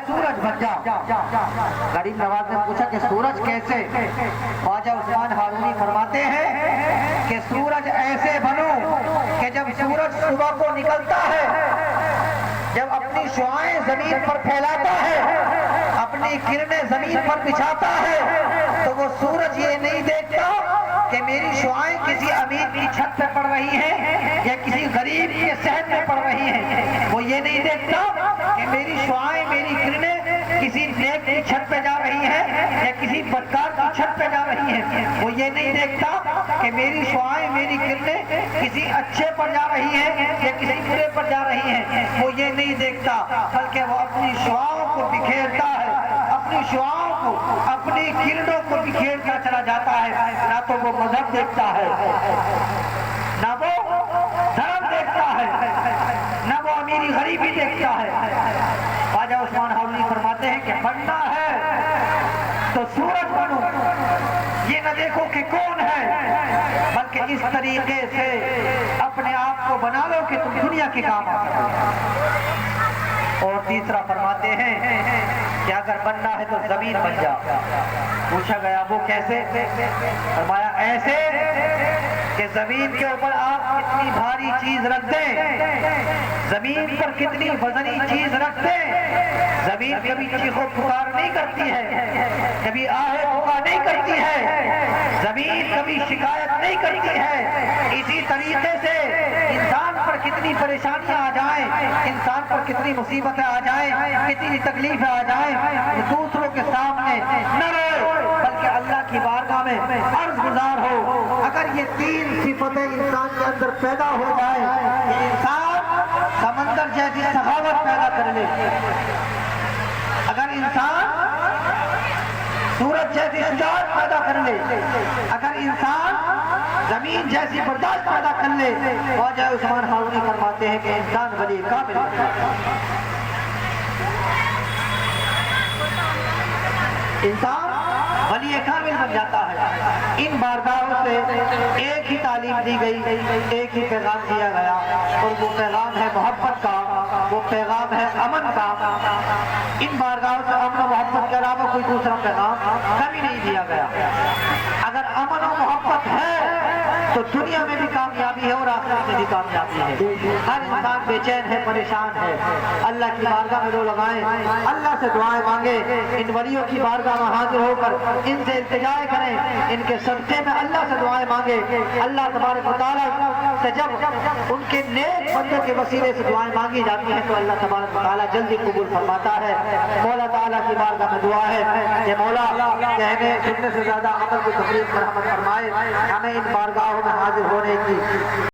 सूरज बन जा। गरीब नवाज ने पूछा कि सूरज कैसे? ख्वाजा उस्मान हारूनी फरमाते हैं कि सूरज ऐसे बनूं कि जब सूरज सुबह को निकलता है, जब अपनी शुआएं जमीन पर फैलाता है, अपनी किरणें जमीन पर बिछाता है, तो वो सूरज ये नहीं देखता कि मेरी शुआएं किसी अमीर की छत पे पड़ रही हैं या किसी गरीब के सहन में पड़ रही हैं। वो ये नहीं देखता कि मेरी शुआएं, मेरी किरणें किसी नेक की छत पे जा रही हैं या किसी बदकार की छत पे जा रही हैं। वो ये नहीं देखता कि मेरी शुआएं, मेरी किरणें किसी अच्छे पर जा रही हैं या किसी बुरे पर जा रही हैं। वो ये नहीं देखता, बल्कि वो अपनी शुआओं को बिखेरता है, अपनी शुआओं को, अपनी किरणों को बिखेर कर चला जाता है। ना तो वो मजहब देखता है, ना वो धर्म देखता है, ना वो अमीरी गरीबी देखता है। ख्वाजा उस्मान हारूनी फरमाते हैं कि बनना है तो सूरज बनो, ये न देखो कि कौन है, बल्कि इस तरीके से अपने आप को बना लो कि तुम दुनिया के काम आ सको। और तीसरा फरमाते हैं कि अगर बनना है तो जमीन बन जा। पूछा गया वो कैसे? फरमाया ऐसे कि जमीन के ऊपर आप कितनी भारी चीज रख दें, जमीन पर कितनी वजनी चीज रख दें, जमीन कभी चीखो पुकार नहीं करती है, कभी आहे पुकार नहीं करती है, जमीन कभी शिकायत नहीं करती है। इसी तरीके से इंसान पर कितनी परेशानियां आ जाएं, इंसान पर कितनी मुसीबतें आ जाएं, कितनी तकलीफें आ जाएं, दूसरों के सामने न रोए बल्कि अल्लाह की बारगाह में अर्ज गुजार हो। अगर ये तीन सिफतें इंसान के अंदर पैदा हो जाए कि इंसान समंदर जैसी सखावत पैदा कर ले, अगर इंसान सूरज जैसी शुजाअत पैदा कर ले, अगर इंसान जमीन जैसी बर्दाश्त पैदा कर ले, ख्वाजा उस्मान हारूनी फरमाते हैं कि इंसान वली कामिल है। इंसान वली कामिल बन जाता है। इन बारगाहों से एक ही तालीम दी गई, एक ही पैगाम दिया गया, और वो पैगाम है मोहब्बत का, वो पैगाम है अमन का। इन बारगाहों से अमन और मोहब्बत के अलावा कोई दूसरा पैगाम कभी नहीं दिया गया। अगर अमन और मोहब्बत है तो दुनिया में भी कामयाबी है और आखिरत में भी कामयाबी है। हर इंसान बेचैन है, परेशान है, अल्लाह की बारगाह में रो लगाएं, अल्लाह से दुआएं मांगे, इन वलियों की बारगाह में हाजिर होकर इनसे इल्तिजा करें, इनके सदक़े में अल्लाह से दुआएं मांगे। अल्लाह तबारक व तआला से जब उनके नेक बंदों के वसीले से दुआएं मांगी जाती हैं तो अल्लाह तबारक व तआला जल्दी कबूल फरमाता है। मौला ताला की बारगाह में दुआ है कि मौला कहने सुनने से ज्यादा अमल की तकलीफ रहमत फरमाए, हमें इन बारगाहों में हाजिर होने की